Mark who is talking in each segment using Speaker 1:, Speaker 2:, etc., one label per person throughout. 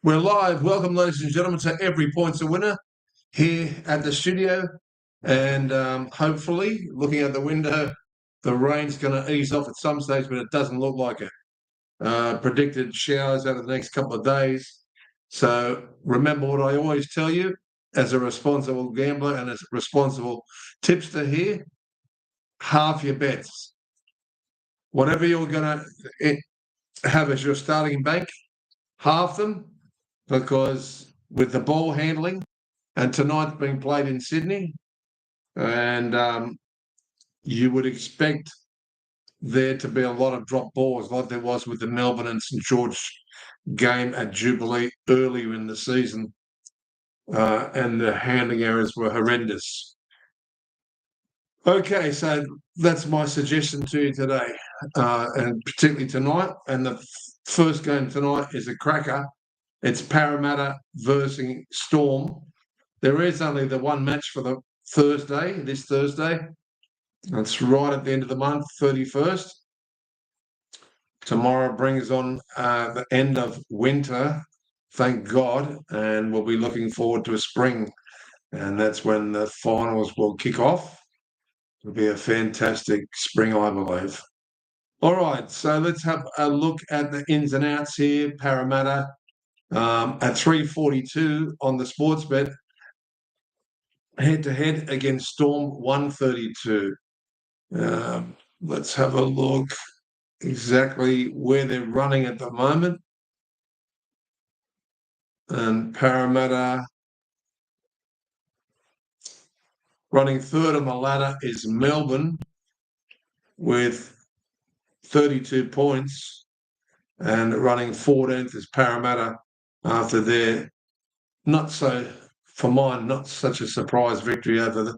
Speaker 1: We're live. Welcome, ladies and gentlemen, to Every Point's a Winner here at the studio. And hopefully, looking out the window, the rain's going to ease off at some stage, but it doesn't look like it. Predicted showers over the next couple of days. So remember what I always tell you as a responsible gambler and as a responsible tipster here, half your bets. Whatever you're going to have as your starting bank, half them, because with the ball handling and tonight's being played in Sydney, and you would expect there to be a lot of drop balls like there was with the Melbourne and St George game at Jubilee earlier in the season, and the handling errors were horrendous. Okay, so that's my suggestion to you today, and particularly tonight. And the first game tonight is a cracker. It's Parramatta versus Storm. There is only the one match for the this Thursday. It's right at the end of the month, 31st. Tomorrow brings on the end of winter, thank God, and we'll be looking forward to a spring. And that's when the finals will kick off. It'll be a fantastic spring, I believe. All right, so let's have a look at the ins and outs here. Parramatta at 342 on the sports bet. Head-to-head against Storm, 132. Let's have a look exactly where they're running at the moment. And Parramatta running third on the ladder is Melbourne with 32 points, and running 14th is Parramatta after their not such a surprise victory over the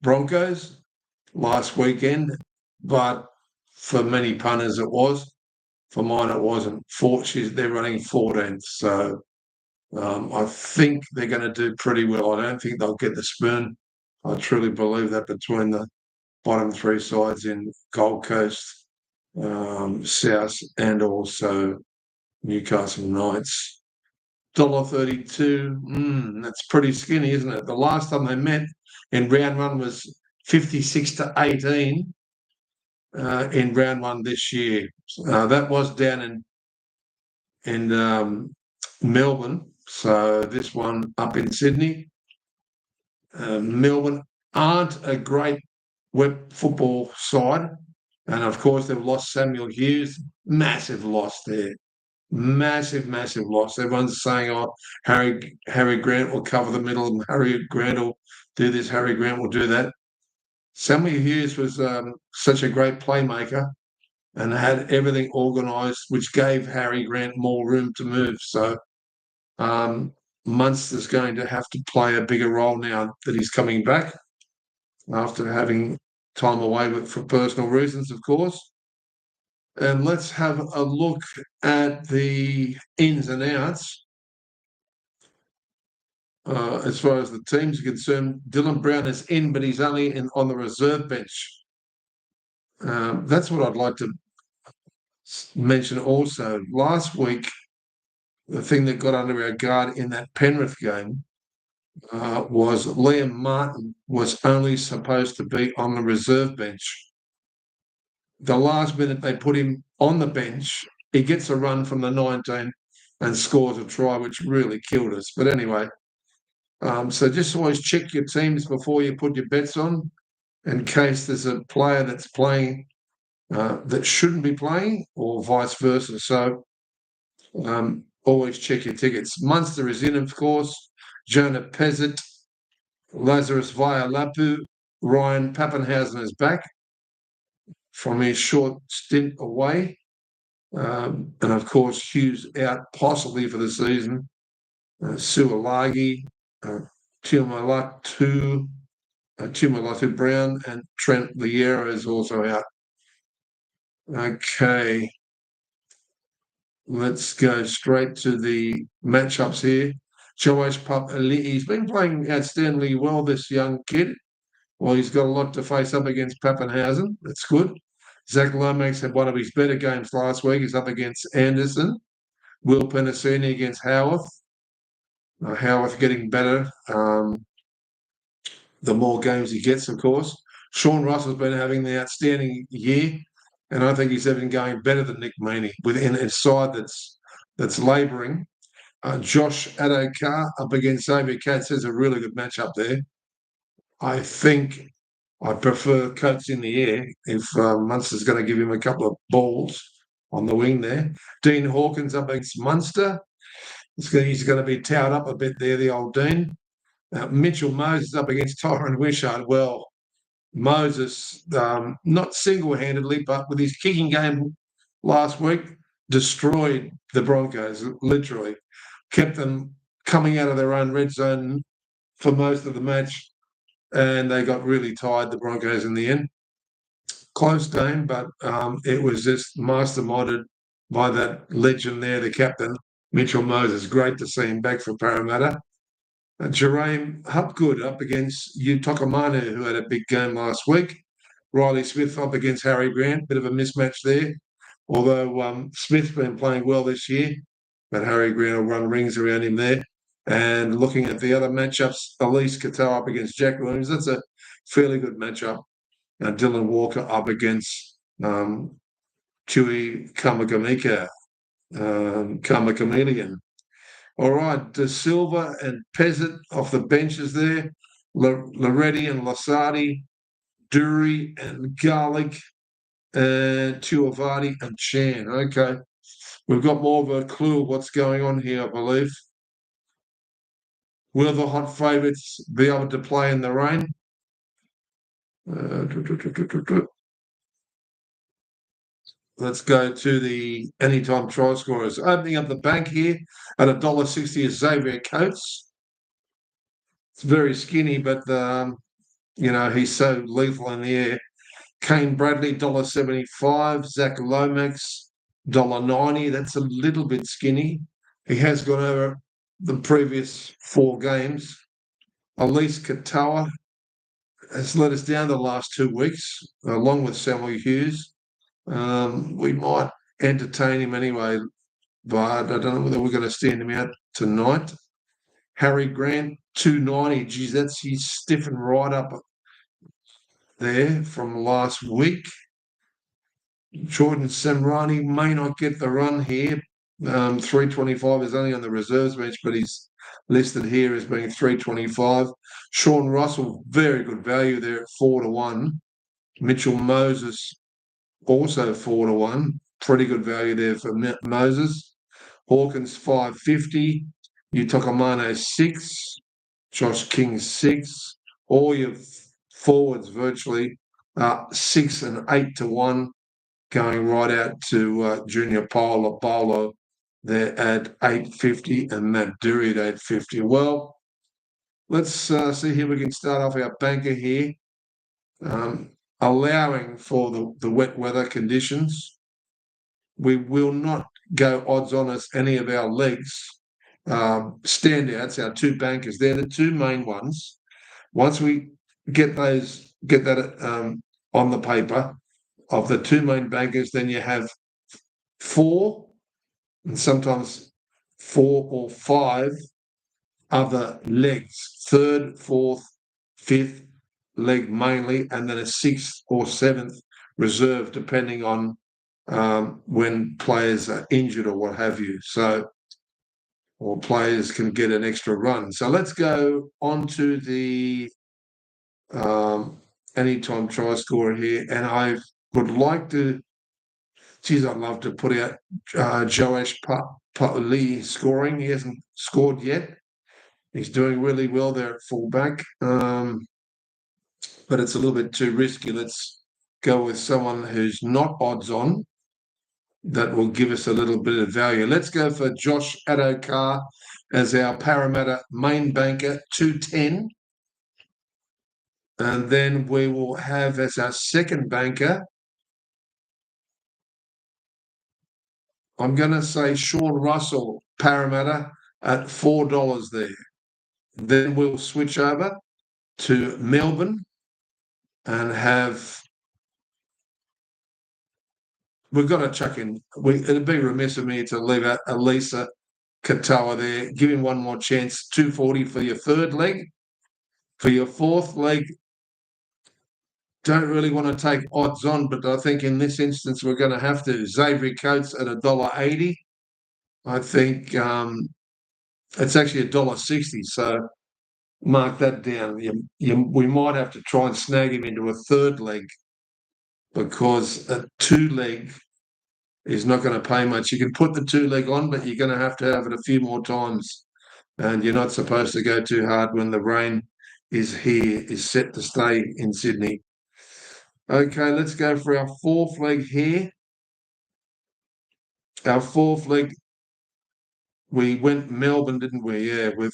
Speaker 1: Broncos last weekend, but for many punters it was. For mine it wasn't. They're running 14th, so I think they're going to do pretty well. I don't think they'll get the spoon. I truly believe that between the bottom three sides in Gold Coast, South, and also Newcastle Knights. $1.32. That's pretty skinny, isn't it? The last time they met in round one was 56-18 in round one this year. That was down in Melbourne. So this one up in Sydney. Melbourne aren't a great web football side. And of course, they've lost Samuel Hughes. Massive loss there. Massive, massive loss. Everyone's saying, oh, Harry Grant will cover the middle. Harry Grant will do this. Harry Grant will do that. Samuel Hughes was such a great playmaker and had everything organised, which gave Harry Grant more room to move. So Munster's going to have to play a bigger role now that he's coming back after having time away for personal reasons, of course. And let's have a look at the ins and outs. As far as the teams are concerned, Dylan Brown is in, but he's only on the reserve bench. That's what I'd like to mention also. Last week, the thing that got under our guard in that Penrith game was Liam Martin was only supposed to be on the reserve bench. The last minute they put him on the bench, he gets a run from the 19 and scores a try, which really killed us. But anyway, so just always check your teams before you put your bets on in case there's a player that's playing that shouldn't be playing or vice versa. So always check your tickets. Munster is in, of course. Jonah Pezzett, Lazarus Vialapu, Ryan Pappenhausen is back from his short stint away. And of course, Hughes out possibly for the season. Suolagi, Tumalatu Brown, and Trent Liera is also out. Okay. Let's go straight to the matchups here. Joash Papali'i, he's been playing outstandingly well, this young kid. Well, he's got a lot to face up against Pappenhausen. That's good. Zach Lomax had one of his better games last week. He's up against Anderson. Will Penasini against Howarth. Howarth getting better. The more games he gets, of course. Sean Russell's been having the outstanding year, and I think he's even going better than Nick Meaney within a side that's labouring. Josh Adokar up against Xavier Katz is a really good matchup there. I think I prefer Coates in the air if Munster's going to give him a couple of balls on the wing there. Dean Hawkins up against Munster. He's going to be towed up a bit there, the old Dean. Mitchell Moses up against Tyron Wishart. Well, Moses, not single-handedly, but with his kicking game last week, destroyed the Broncos, literally. Kept them coming out of their own red zone for most of the match, and they got really tired, the Broncos, in the end. Close game, but it was just masterminded by that legend there, the captain, Mitchell Moses. Great to see him back for Parramatta. Jerome Hupgood up against Utokamanu, who had a big game last week. Riley Smith up against Harry Grant. Bit of a mismatch there. Although Smith's been playing well this year, but Harry Grant will run rings around him there. And looking at the other matchups, Elise Cato up against Jack Williams. That's a fairly good matchup. Dylan Walker up against Chewy Kamakamika, Kamakamelian. All right, De Silva and Peasant off the benches there. Loretti and Lasardi, Dury and Garlic, and Tuivati and Chan. Okay, we've got more of a clue of what's going on here, I believe. Will the hot favourites be able to play in the rain? Let's go to the anytime try scorers. Opening up the bank here at $1.60 is Xavier Coates. It's very skinny, but he's so lethal in the air. Kane Bradley, $1.75. Zach Lomax, $1.90. That's a little bit skinny. He has gone over the previous 4 games. Elise Katoa has let us down the last 2 weeks, along with Samuel Hughes. We might entertain him anyway, but I don't know whether we're going to stand him out tonight. Harry Grant, $2.90. Geez, he's stiffened right up there from last week. Jordan Semrani may not get the run here. 325 is only on the reserves bench, but he's listed here as being 325. Sean Russell, very good value there at 4-1. Mitchell Moses, also 4-1. Pretty good value there for Moses. Hawkins, 550. Utokamano, 6. Josh King, 6. All your forwards virtually 6 and 8-1. Going right out to Junior Paulo there at 850 and Matt Dury at 850. Well, let's see here. We can start off our banker here. Allowing for the wet weather conditions, we will not go odds on us any of our legs. Standouts, our 2 bankers, they're the 2 main ones. Once we get that on the paper, of the 2 main bankers, then you have 4 and sometimes 4 or 5 other legs, 3rd, 4th, 5th leg mainly, and then a 6th or 7th reserve, depending on when players are injured or what have you. So, or players can get an extra run. So let's go on to the anytime try scorer here, and I would like to. Geez, I'd love to put out Joash Parlay scoring. He hasn't scored yet. He's doing really well there at fullback, but it's a little bit too risky. Let's go with someone who's not odds on. That will give us a little bit of value. Let's go for Josh Adokar as our Parramatta main banker, 210. And then we will have as our second banker, I'm going to say Sean Russell, Parramatta, at $4 there. Then we'll switch over to Melbourne and have. We've got to chuck in. It'd be remiss of me to leave out Elisa Katoa there. Give him one more chance. 240 for your third leg. For your fourth leg, don't really want to take odds on, but I think in this instance we're going to have to. Xavier Coates at $1.80. I think it's actually $1.60, so mark that down. We might have to try and snag him into a third leg because a two-leg is not going to pay much. You can put the two-leg on, but you're going to have it a few more times. And you're not supposed to go too hard when the rain is set to stay in Sydney. Okay, let's go for our fourth leg here. Our fourth leg, we went Melbourne, didn't we? Yeah, we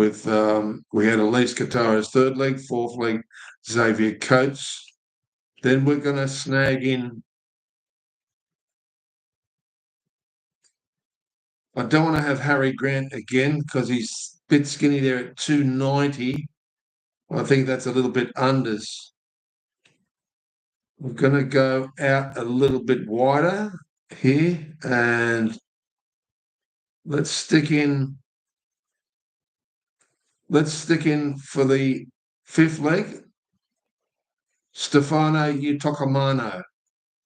Speaker 1: had Elise Katoa's third leg, fourth leg, Xavier Coates. Then we're going to snag in. I don't want to have Harry Grant again because he's a bit skinny there at 290. I think that's a little bit unders. We're going to go out a little bit wider here and let's stick in for the fifth leg, Stefano Utokomano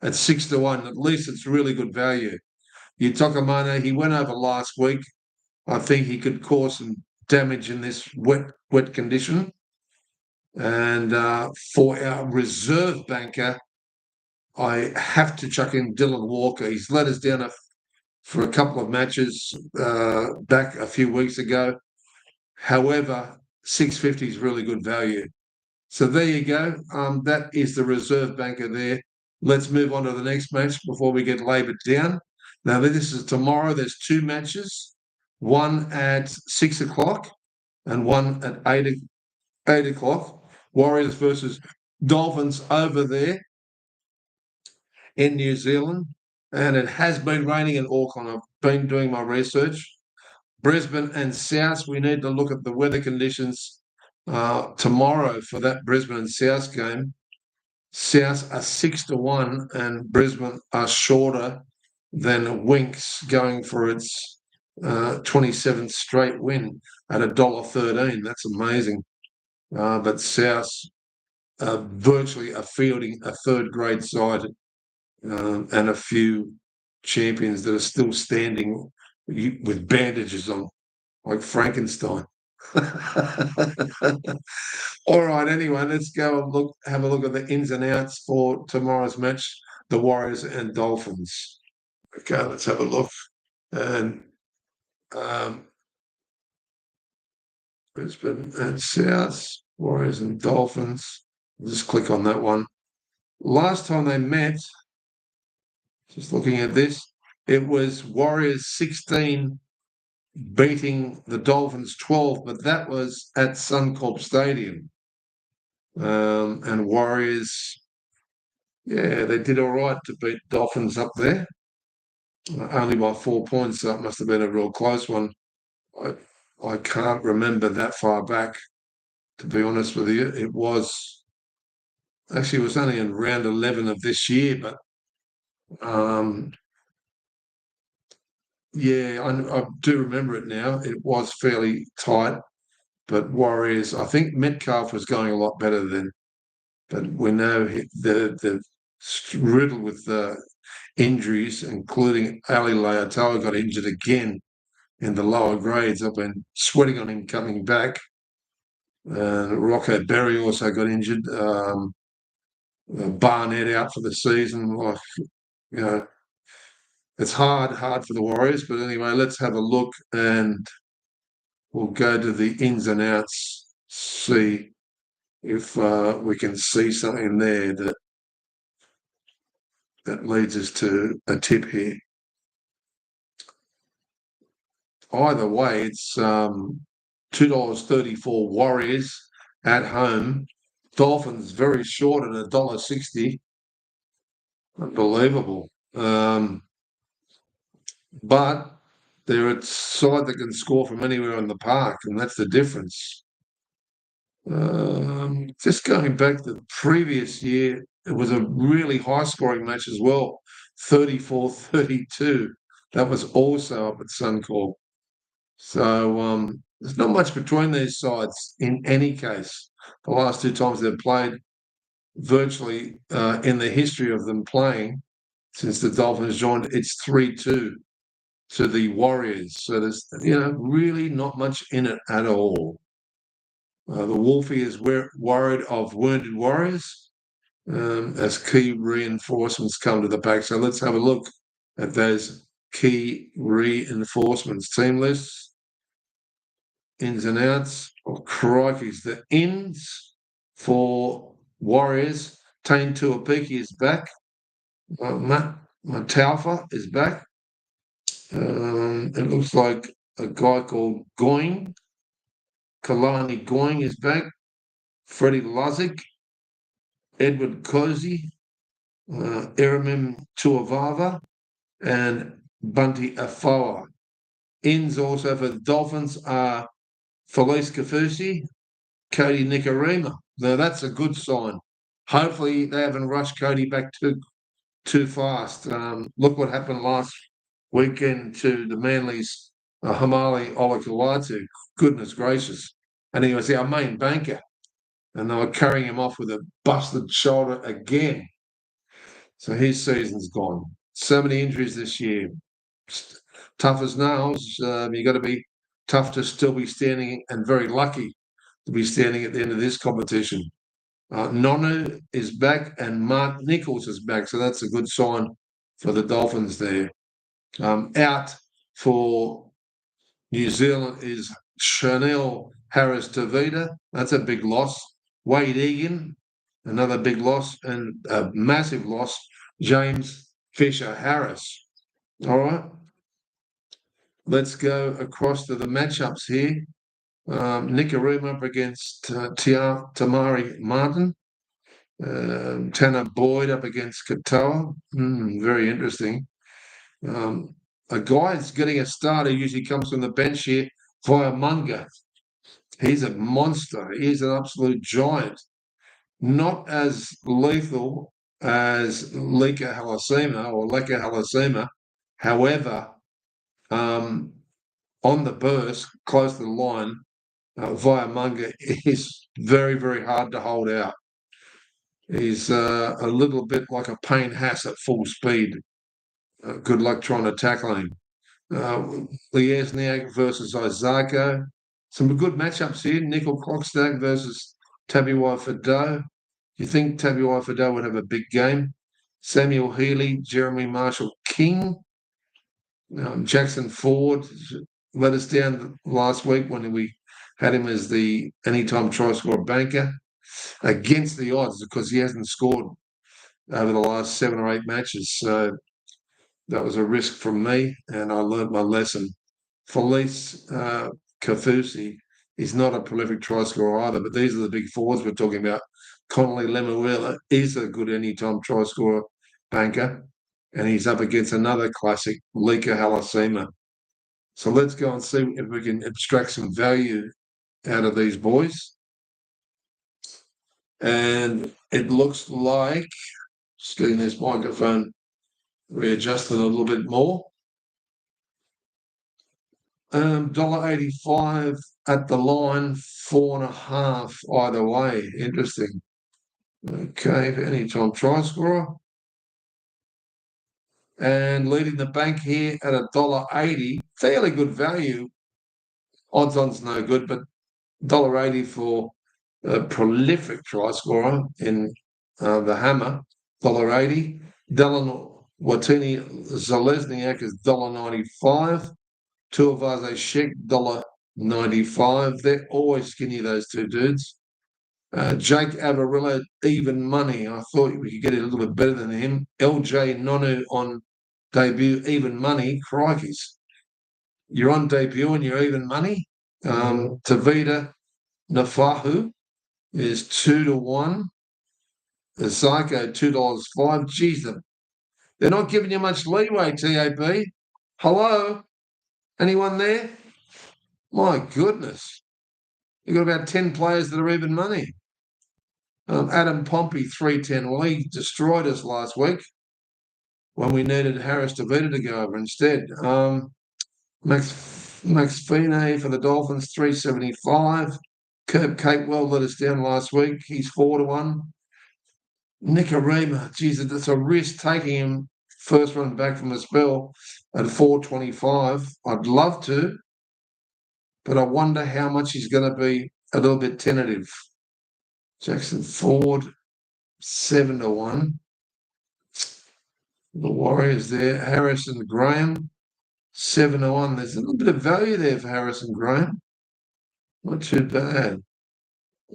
Speaker 1: at 6-1. At least it's really good value. Utokomano, he went over last week. I think he could cause some damage in this wet condition. And for our reserve banker, I have to chuck in Dylan Walker. He's let us down for a couple of matches back a few weeks ago. However, 650 is really good value. So there you go. That is the reserve banker there. Let's move on to the next match before we get laboured down. Now, this is tomorrow. There's two matches, one at 6 o'clock and one at 8 o'clock. Warriors versus Dolphins over there in New Zealand. And it has been raining in Auckland. I've been doing my research. Brisbane and South, we need to look at the weather conditions tomorrow for that Brisbane and South game. South are 6-1 and Brisbane are shorter than Winks, going for its 27th straight win at $1.13. That's amazing. But South virtually are fielding a third-grade side and a few champions that are still standing with bandages on, like Frankenstein. All right, anyway, let's go and have a look at the ins and outs for tomorrow's match, the Warriors and Dolphins. Okay, let's have a look. And Brisbane and South, Warriors and Dolphins. Just click on that one. Last time they met, just looking at this, it was Warriors 16 beating the Dolphins 12, but that was at Suncorp Stadium. And Warriors, yeah, they did all right to beat Dolphins up there, only by 4 points, so it must have been a real close one. I can't remember that far back, to be honest with you. It was only in round 11 of this year, but yeah, I do remember it now. It was fairly tight, but Warriors, I think Metcalf was going a lot better then. But we know they're riddled with injuries, including Ali Leotoa got injured again in the lower grades. I've been sweating on him coming back. Rocco Berry also got injured. Barnett out for the season. Like, you know, it's hard for the Warriors. But anyway, let's have a look and we'll go to the ins and outs, see if we can see something there that leads us to a tip here. Either way, it's $2.34 Warriors at home. Dolphins very short at $1.60. Unbelievable. But they're a side that can score from anywhere in the park, and that's the difference. Just going back to the previous year, it was a really high-scoring match as well, 34-32. That was also up at Suncorp. So there's not much between these sides in any case. The last two times they've played, virtually in the history of them playing since the Dolphins joined, it's 3-2 to the Warriors. So there's really not much in it at all. The Wolfie is worried of wounded Warriors as key reinforcements come to the pack. So let's have a look at those key reinforcements. Team lists, ins and outs. Oh, crikeys. The ins for Warriors. Tane Tuapiki is back. Matt Mataufa is back. It looks like a guy called Going. Kalani Going is back. Freddie Luzik. Edward Cozy. Iramim Tuavava. And Bunty Afoa. Ins also for the Dolphins are Felice Kafusi, Cody Nicarima. Now that's a good sign. Hopefully they haven't rushed Cody back too fast. Look what happened last weekend to the Manly's Hamali Olakalatu. Goodness gracious. And he was our main banker. And they were carrying him off with a busted shoulder again. So his season's gone. So many injuries this year. Tough as nails. You've got to be tough to still be standing and very lucky to be standing at the end of this competition. Nonu is back and Mark Nichols is back. So that's a good sign for the Dolphins there. Out for New Zealand is Chanel Harris-Tavita. That's a big loss. Wade Egan, another big loss. And a massive loss, James Fisher-Harris. All right. Let's go across to the matchups here. Nicarima up against Tamari Martin. Tanner Boyd up against Katoa. Very interesting. A guy that's getting a start who usually comes from the bench here, via Munga. He's a monster. He's an absolute giant. Not as lethal as Leka Halasima or Leka Halasima. However, on the burst, close to the line, via Munga is very, very hard to hold out. He's a little bit like a Payne Haas at full speed. Good luck trying to tackle him. Liesniak versus Isako. Some good matchups here. Nickel Clockstack versus Tabuai Fado. You think Tabuai Fado would have a big game? Samuel Healy, Jeremy Marshall King, Jackson Ford let us down last week when we had him as the anytime try scorer banker against the odds because he hasn't scored over the last 7 or 8 matches. So that was a risk from me, and I learned my lesson. Felice Kafusi is not a prolific try scorer either, but these are the big forwards we're talking about. Connolly Lemuela is a good anytime try scorer banker, and he's up against another classic, Leka Halasima. So let's go and see if we can extract some value out of these boys. And it looks like, just getting this microphone readjusted a little bit more. $1.85 at the line, 4.5 either way. Interesting. Okay, anytime try scorer. And leading the bank here at $1.80, fairly good value. Odds on's no good, but $1.80 for a prolific try scorer in the Hammer, $1.80. Dylan Watini Zalesniak is $1.95. Tuivasa Sheck, $1.95. They're always skinny, those two dudes. Jake Avarillo, even money. I thought we could get it a little bit better than him. LJ Nonu on debut, even money. Crikeys. You're on debut and you're even money. Tavita Nafahu is 2-1. The Psycho, $2.05. Geez, they're not giving you much leeway, TAB. Hello? Anyone there? My goodness. You've got about 10 players that are even money. Adam Pompey, 310. Well, he destroyed us last week when we needed Harris Tavita to go over instead. Max Max Fine for the Dolphins, 375. Curb Capewell let us down last week. He's 4-1. Nicarima, geez, it's a risk taking him first run back from the spell at 425. I'd love to, but I wonder how much he's going to be a little bit tentative. Jackson Ford, 7-1. The Warriors there. Harrison Graham, 7-1. There's a little bit of value there for Harrison Graham. Not too bad.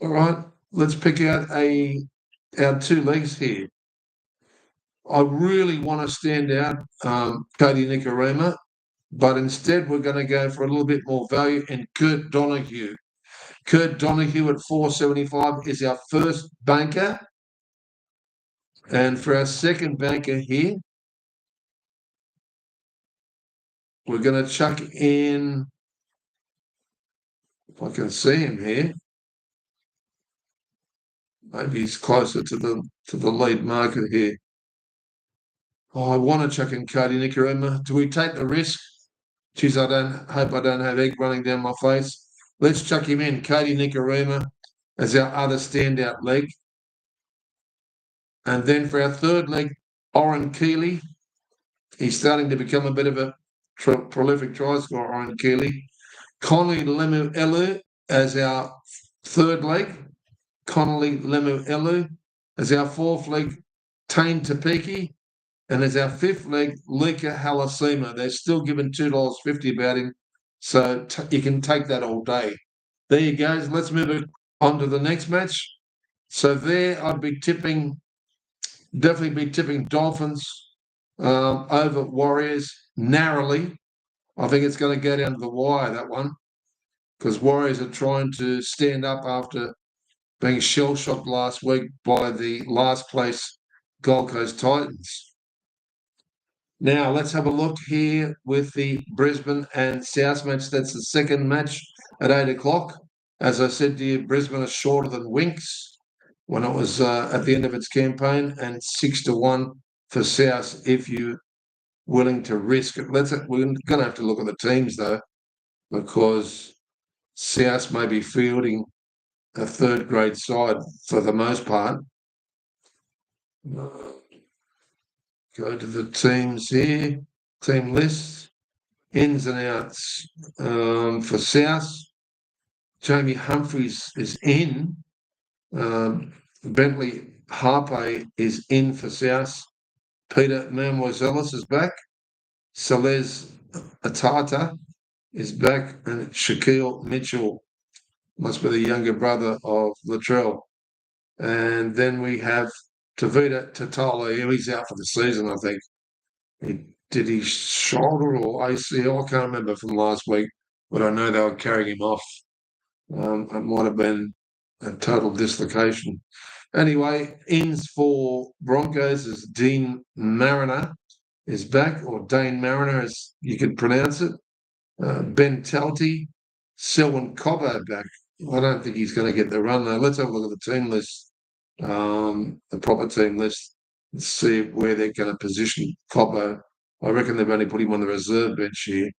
Speaker 1: All right, let's pick out our two legs here. I really want to stand out Cody Nicarima, but instead we're going to go for a little bit more value in Kurt Donahue. Kurt Donahue at 475 is our first banker. And for our second banker here, we're going to chuck in, if I can see him here, maybe he's closer to the lead marker here. Oh, I want to chuck in Cody Nicarima. Do we take the risk? Geez, I hope I don't have egg running down my face. Let's chuck him in, Cody Nicarima, as our other standout leg. And then for our third leg, Oren Keeley. He's starting to become a bit of a prolific try scorer, Oren Keeley. Connolly Lemu-Elu as our third leg. Connolly Lemu-Elu as our fourth leg, Tane Tapiki. And as our fifth leg, Lika Halasima. They're still giving $2.50 about him. So you can take that all day. There you go. Let's move on to the next match. So there I'd be definitely be tipping Dolphins over Warriors narrowly. I think it's going to go down to the wire, that one, because Warriors are trying to stand up after being shell-shocked last week by the last place Gold Coast Titans. Now, let's have a look here with the Brisbane and South match. That's the second match at 8 o'clock. As I said to you, Brisbane is shorter than Winx when it was at the end of its campaign, and 6-1 for South if you're willing to risk it. We're going to have to look at the teams, though, because South may be fielding a third-grade side for the most part. Go to the teams here, team lists, ins and outs for South. Jamie Humphries is in. Bentley Harpe is in for South. Peter Mademoisellis is back. Salez A.T.T.S is back. And Shaquille Mitchell must be the younger brother of Latrell. And then we have Tavita Tatala. He's out for the season, I think. Did he shoulder or ACL? I can't remember from last week, but I know they were carrying him off. It might have been a total dislocation. Anyway, ins for Broncos is Dean Mariner is back, or Dane Mariner, as you could pronounce it. Ben Talty, Selwyn Cobbo back. I don't think he's going to get the run, though. Let's have a look at the team list, the proper team list, and see where they're going to position Cobbo. I reckon they've only put him on the reserve bench here.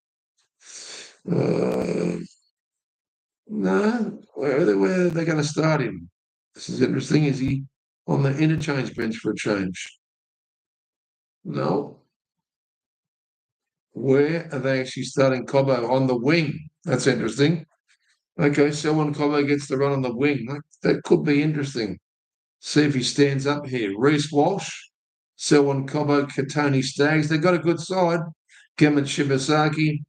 Speaker 1: No, where are they going to start him? This is interesting. Is he on the interchange bench for a change? No. Where are they actually starting Cobbo? On the wing. That's interesting. Okay, Selwyn Cobbo gets the run on the wing. That could be interesting. See if he stands up here. Reece Walsh, Selwyn Cobbo, Katoni Staggs. They've got a good side. Gemma Shibasaki,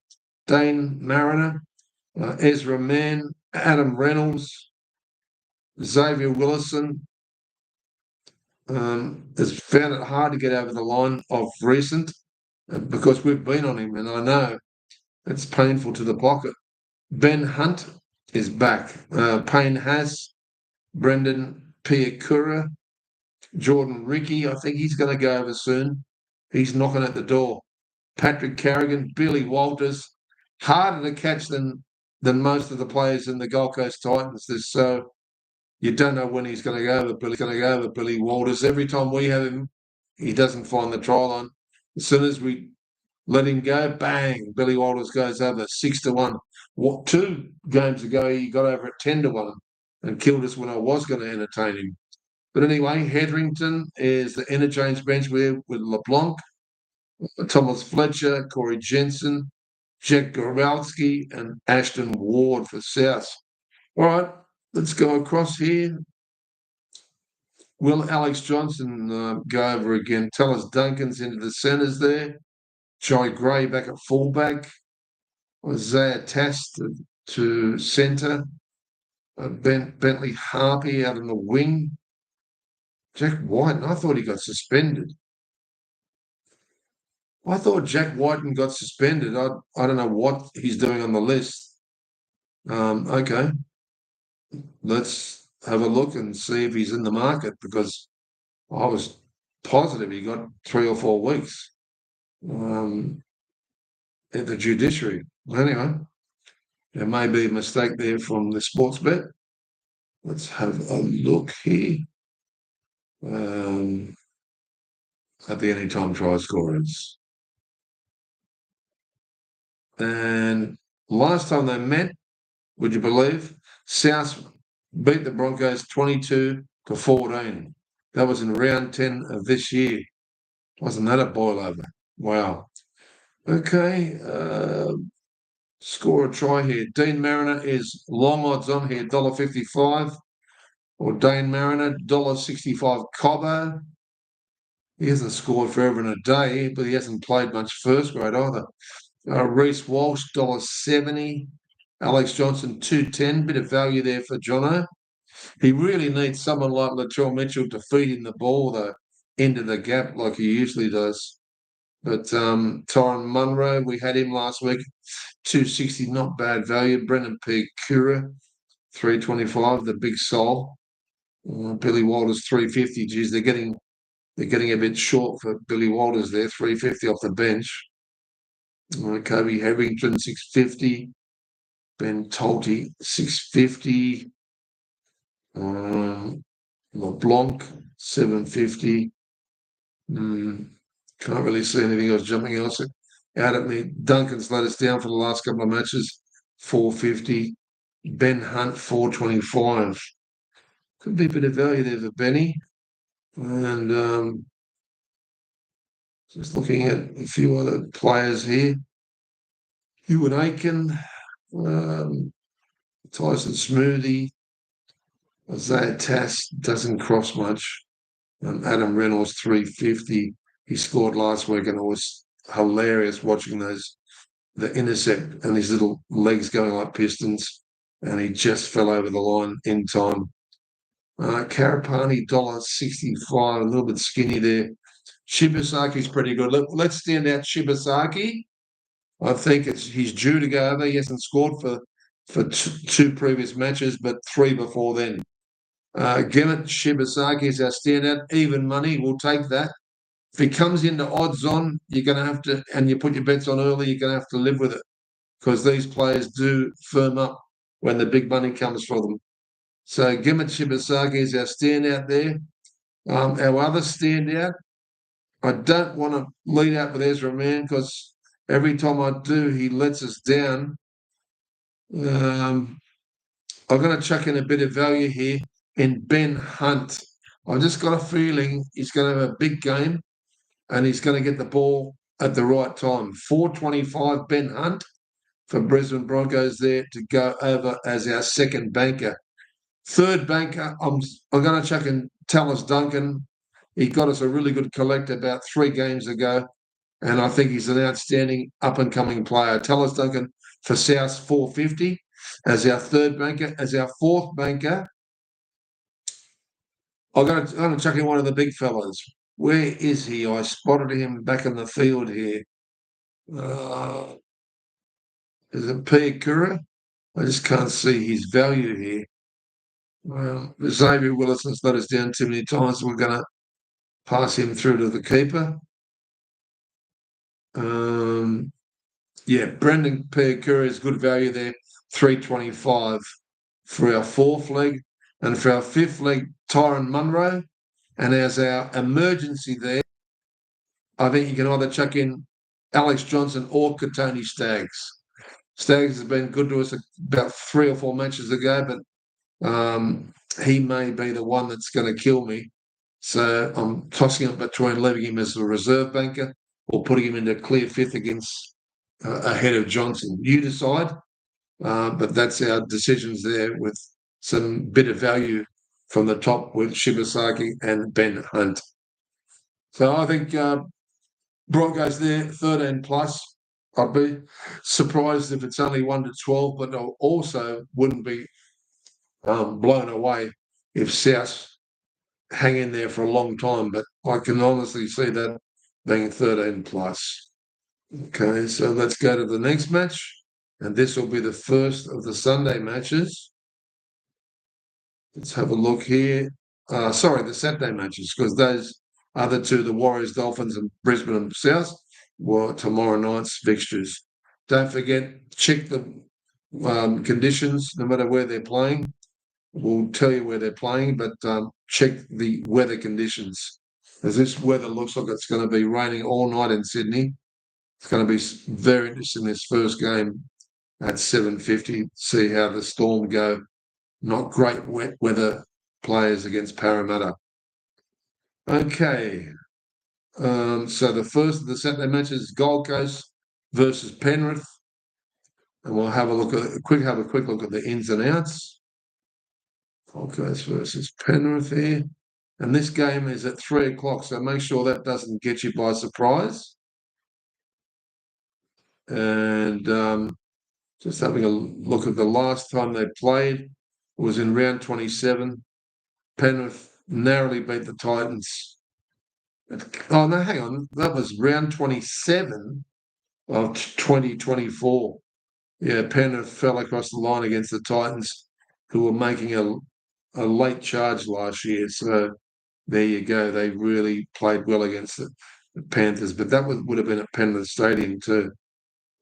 Speaker 1: Dane Mariner, Ezra Mann, Adam Reynolds, Xavier Willison. Has found it hard to get over the line of recent because we've been on him, and I know it's painful to the pocket. Ben Hunt is back. Payne Haas, Brendan Piakura, Jordan Ricky. I think he's going to go over soon. He's knocking at the door. Patrick Carrigan, Billy Walters. Harder to catch than most of the players in the Gold Coast Titans. So you don't know when he's going to go over. Billy's going to go over Billy Walters. Every time we have him, he doesn't find the try line. As soon as we let him go, bang, Billy Walters goes over 6-1. What, 2 games ago, he got over at 10-1 and killed us when I was going to entertain him. But anyway, Hetherington is the interchange bench with LeBlanc, Thomas Fletcher, Corey Jensen, Jack Gorowski, and Ashton Ward for South. All right, let's go across here. Will Alex Johnson go over again? Talis Duncan's into the centres there. Joy Gray back at fullback. A.T.T.S to centre. Bentley Harpy out in the wing. Jack White, I thought he got suspended. I thought Jack Whiten got suspended. I don't know what he's doing on the list. Okay, let's have a look and see if he's in the market, because I was positive he got 3 or 4 weeks at the judiciary. Anyway, there may be a mistake there from the sports bet. Let's have a look here at the anytime try scorers. And last time they met, would you believe, South beat the Broncos 22-14. That was in round 10 of this year. Wasn't that a boil over? Wow. Okay. Score a try here. Dean Mariner is long odds on here, $1.55. Or Dane Mariner, $1.65 Cobbo. He hasn't scored forever and a day, but he hasn't played much first grade either. Reece Walsh, $1.70. Alex Johnson, $2.10. Bit of value there for Jono. He really needs someone like Latrell Mitchell to feed him the ball, though, into the gap like he usually does. But Tyron Munro, we had him last week, $2.60, not bad value. Brendan Picura, $3.25, the big soul. Billy Walters, $3.50. Geez, they're getting a bit short for Billy Walters there, $3.50 off the bench. Kobe Hetherington, $6.50. Ben Tolte, $6.50. LeBlanc, $7.50. Can't really see anything else jumping else out at me. Duncan's let us down for the last couple of matches, $4.50. Ben Hunt, $4.25. Could be a bit of value there for Benny. And just looking at a few other players here. Ewan Aiken, Tyson Smoothie, A.T.T.S doesn't cross much. Adam Reynolds, $3.50. He scored last week, and it was hilarious watching the intercept and his little legs going like pistons, and he just fell over the line in time. Karapani, $1.65, a little bit skinny there. Shibasaki's pretty good. Let's stand out Shibasaki. I think he's due to go over. He hasn't scored for 2 previous matches, but 3 before then. Gemmet Shibasaki is our standout. Even money, we'll take that. If he comes into odds on, you're going to have to, and you put your bets on early, you're going to have to live with it, because these players do firm up when the big money comes for them. So Gemmet Shibasaki is our standout there. Our other standout, I don't want to lead out with Ezra Mann, because every time I do, he lets us down. I'm going to chuck in a bit of value here in Ben Hunt. I've just got a feeling he's going to have a big game, and he's going to get the ball at the right time. $4.25 Ben Hunt for Brisbane Broncos there to go over as our second banker. Third banker, I'm going to chuck in Talis Duncan. He got us a really good collect about 3 games ago, and I think he's an outstanding up-and-coming player. Talis Duncan for South, $4.50 as our third banker. As our fourth banker, I'm going to chuck in one of the big fellas. Where is he? I spotted him back in the field here. Is it Picura? I just can't see his value here. Xavier Willison's let us down too many times, so we're going to pass him through to the keeper. Brendan Picura is good value there, $3.25 for our fourth leg. And for our fifth leg, Tyron Munro. And as our emergency there, I think you can either chuck in Alex Johnson or Katoni Staggs. Staggs has been good to us about 3 or 4 matches ago, but he may be the one that's going to kill me. So I'm tossing up between leaving him as a reserve banker or putting him into clear fifth against ahead of Johnson. You decide, but that's our decisions there with some bit of value from the top with Shibasaki and Ben Hunt. So I think Broncos there, 13 plus. I'd be surprised if it's only 1 to 12, but I also wouldn't be blown away if South hang in there for a long time. But I can honestly see that being 13 plus. Okay, so let's go to the next match. And this will be the first of the Sunday matches. Let's have a look here. Sorry, the Saturday matches, because those other two, the Warriors, Dolphins, and Brisbane and South, were tomorrow night's fixtures. Don't forget, check the conditions, no matter where they're playing. We'll tell you where they're playing, but check the weather conditions. As this weather looks like it's going to be raining all night in Sydney. It's going to be very interesting this first game at 7:50. See how the Storm go. Not great wet weather players against Parramatta. Okay. So the first of the Saturday matches is Gold Coast versus Penrith. And we'll have a quick look at the ins and outs. Gold Coast versus Penrith here. And this game is at 3 o'clock, so make sure that doesn't get you by surprise. And just having a look at the last time they played was in round 27. Penrith narrowly beat the Titans. Oh, no, hang on. That was round 27 of 2024. Yeah, Penrith fell across the line against the Titans, who were making a late charge last year. So there you go. They really played well against the Panthers. But that would have been at Penrith Stadium too,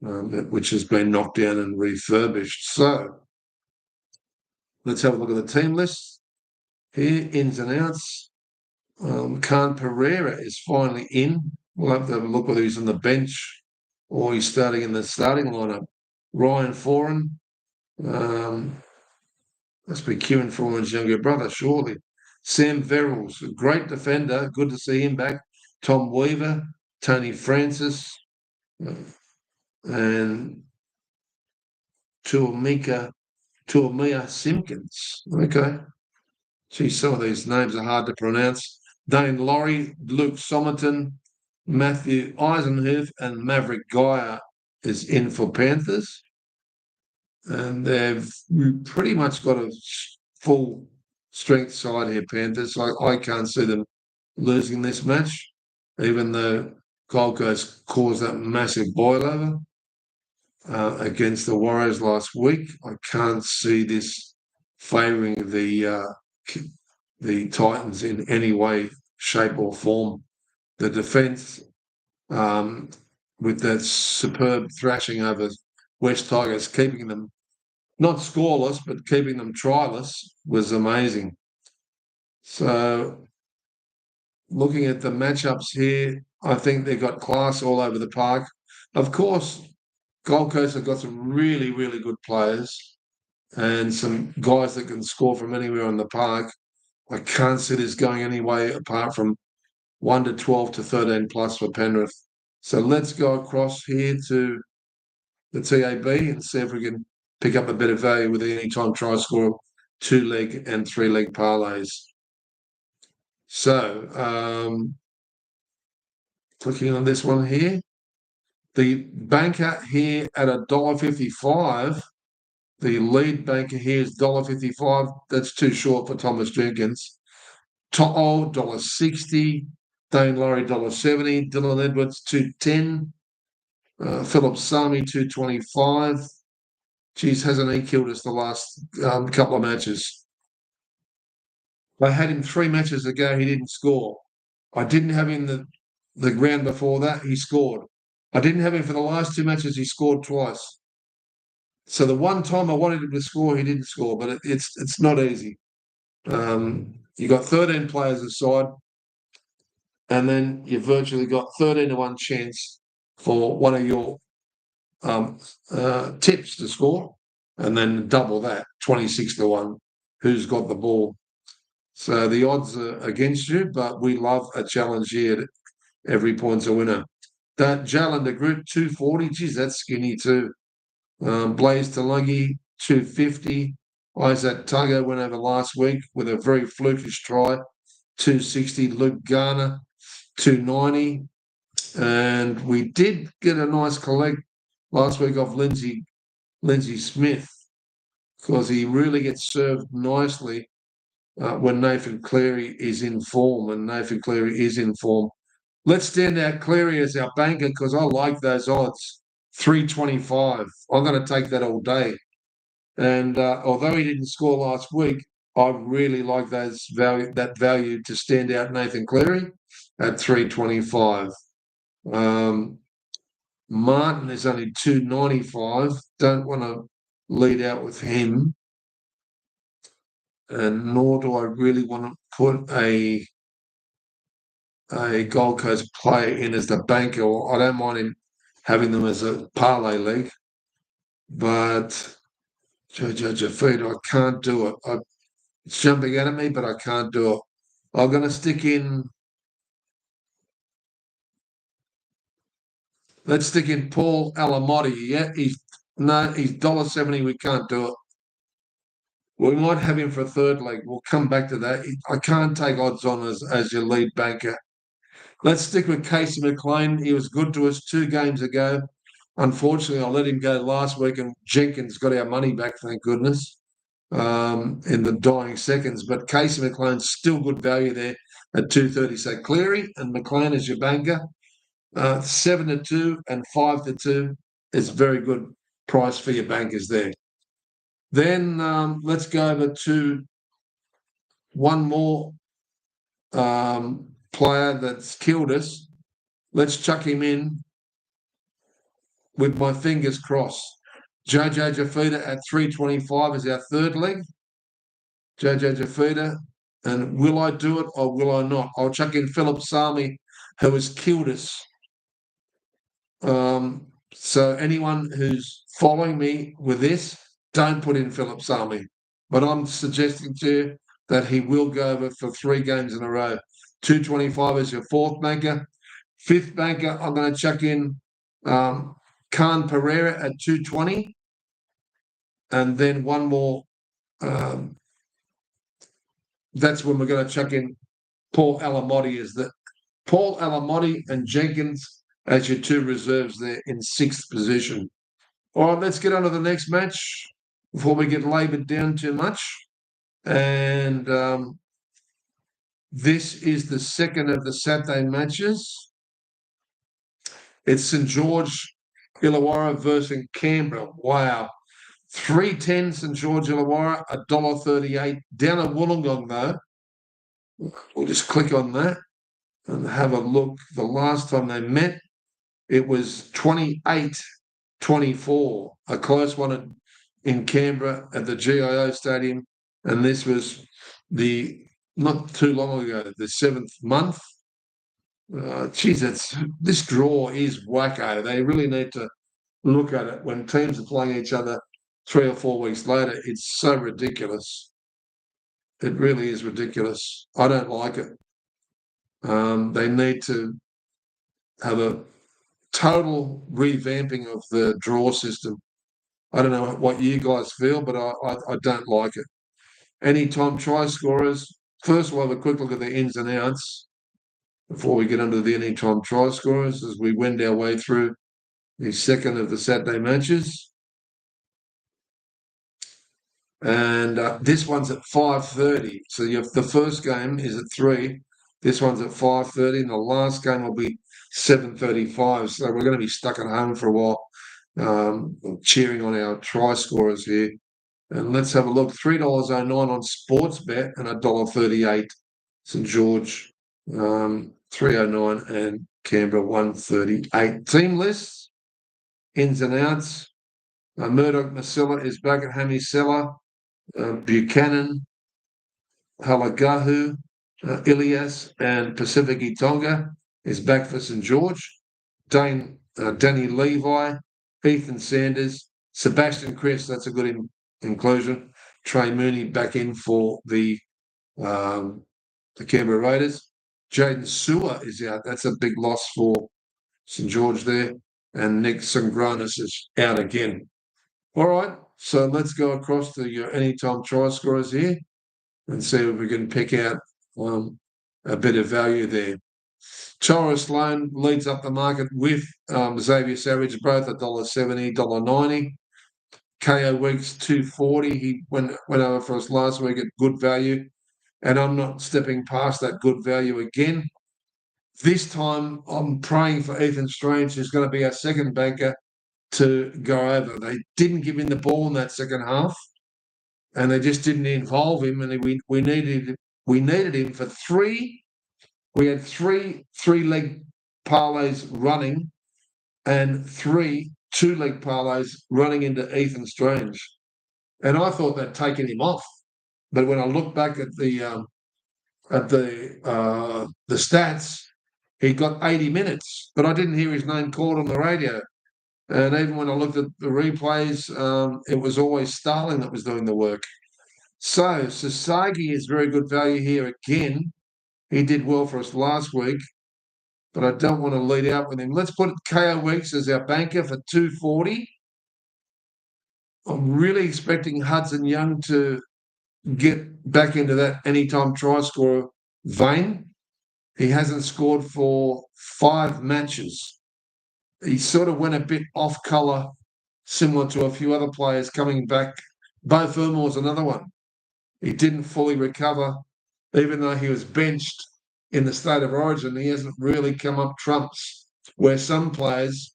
Speaker 1: which has been knocked down and refurbished. So let's have a look at the team list here, ins and outs. Khan Pereira is finally in. We'll have to have a look whether he's on the bench or he's starting in the starting lineup. Ryan Foran, must be Kieran Foran's younger brother, surely. Sam Verrills, a great defender. Good to see him back. Tom Weaver, Tony Francis, and Tuamia Simpkins. Okay. Geez, some of these names are hard to pronounce. Dane Laurie, Luke Somerton, Matthew Eisenhuth, and Maverick Geyer is in for Panthers. And they've pretty much got a full strength side here, Panthers. I can't see them losing this match, even though Gold Coast caused that massive boil-over against the Warriors last week. I can't see this favouring the Titans in any way, shape or form. The defence, with that superb thrashing over West Tigers, keeping them not scoreless, but keeping them tryless, was amazing. So looking at the matchups here, I think they've got class all over the park. Of course, Gold Coast have got some really, really good players and some guys that can score from anywhere on the park. I can't see this going any way apart from 1 to 12 to 13 plus for Penrith. So let's go across here to the TAB and see if we can pick up a bit of value with the anytime try score, 2-leg and 3-leg parlays. So clicking on this one here, the banker here at $1.55. The lead banker here is $1.55. That's too short for Thomas Jenkins. To'o, $1.60. Dane Laurie, $1.70. Dylan Edwards, $2.10. Philip Sami, $2.25. Geez, hasn't he killed us the last couple of matches? I had him 3 matches ago. He didn't score. I didn't have him the round before that. He scored. I didn't have him for the last 2 matches. He scored twice. So the one time I wanted him to score, he didn't score. But it's not easy. You got 13 players aside, and then you've virtually got 13 to 1 chance for one of your tips to score, and then double that, 26-1, who's got the ball. So the odds are against you, but we love a challenge here. Every point's a winner. That Jalen the Group, 240. Geez, that's skinny too. Blaze Talungi, 250. Isaac Tugger went over last week with a very flukish try, 260. Luke Garner, 290. And we did get a nice collect last week off Lindsay Smith, because he really gets served nicely when Nathan Cleary is in form, and Nathan Cleary is in form. Let's stand out Cleary as our banker, because I like those odds. 325. I'm going to take that all day. And although he didn't score last week, I really like that value to stand out Nathan Cleary at 325. Martin is only 295. Don't want to lead out with him. And nor do I really want to put a Gold Coast player in as the banker. I don't mind him having them as a parlay league. But Jojo Jafita, I can't do it. It's jumping out at me, but I can't do it. I'm going to stick in. Let's stick in Paul Alamotti. Yeah, he's $1.70. We can't do it. We might have him for a third leg. We'll come back to that. I can't take odds on as your lead banker. Let's stick with Casey McLean. He was good to us 2 games ago. Unfortunately, I let him go last week, and Jenkins got our money back, thank goodness, in the dying seconds. But Casey McLean's still good value there at 230. So Cleary and McLean is your banker. 7-2 and 5-2 is very good price for your bankers there. Then let's go over to one more player that's killed us. Let's chuck him in with my fingers crossed. Jojo Jafita at 325 is our third leg. Jojo Jafita. And will I do it or will I not? I'll chuck in Philip Sami, who has killed us. So anyone who's following me with this, don't put in Philip Sami. But I'm suggesting to you that he will go over for 3 games in a row. 225 is your fourth banker. Fifth banker, I'm going to chuck in Khan Pereira at 220. And then one more. That's when we're going to chuck in Paul Alamotti. Is that Paul Alamotti and Jenkins as your 2 reserves there in 6th position. All right, let's get on to the next match before we get laboured down too much. And this is the second of the Saturday matches. It's St George Illawarra versus Canberra. Wow. 310 St George Illawarra, $1.38. Down at Wollongong, though. We'll just click on that and have a look. The last time they met, it was 28-24, a close one in Canberra at the GIO Stadium. And this was not too long ago, the 7th month. This draw is wacko. They really need to look at it. When teams are playing each other 3 or 4 weeks later, it's so ridiculous. It really is ridiculous. I don't like it. They need to have a total revamping of the draw system. I don't know what you guys feel, but I don't like it. Anytime try scorers. First, we'll have a quick look at the ins and outs before we get into the anytime try scorers as we wend our way through the second of the Saturday matches. And this one's at 5:30. So the first game is at 3. This one's at 5:30, and the last game will be 7:35. So we're going to be stuck at home for a while, cheering on our try scorers here. And let's have a look. $3.09 on Sportsbet and $1.38 St George, 3.09 and Canberra 1.38. Team lists, ins and outs. Murdoch Masilla is back at Hamisella. Buchanan, Halagahu, Ilias, and Pacific Itonga is back for St George. Dane Danny Levi, Ethan Sanders, Sebastian Chris, that's a good inclusion. Trey Mooney back in for the Canberra Raiders. Jaden Sewer is out. That's a big loss for St George there. And Nick Sangranis is out again. All right, so let's go across to your anytime try scorers here and see if we can pick out a bit of value there. Torres Sloan leads up the market with Xavier Savage, both $1.70, $1.90. KO Weeks 240. He went over for us last week at good value, and I'm not stepping past that good value again. This time, I'm praying for Ethan Strange, who's going to be our second banker, to go over. They didn't give him the ball in that second half, and they just didn't involve him. And we needed him for three. We had three-leg parlays running, and three two-leg parlays running into Ethan Strange. And I thought they'd taken him off, but when I look back at the stats, he got 80 minutes, but I didn't hear his name called on the radio. And even when I looked at the replays, it was always Starling that was doing the work. So Sasagi is very good value here again. He did well for us last week, but I don't want to lead out with him. Let's put KO Weeks as our banker for 240. I'm really expecting Hudson Young to get back into that anytime try scorer vein. He hasn't scored for 5 matches. He sort of went a bit off colour, similar to a few other players coming back. Bo Fermore's another one. He didn't fully recover, even though he was benched in the State of Origin. He hasn't really come up trumps, where some players,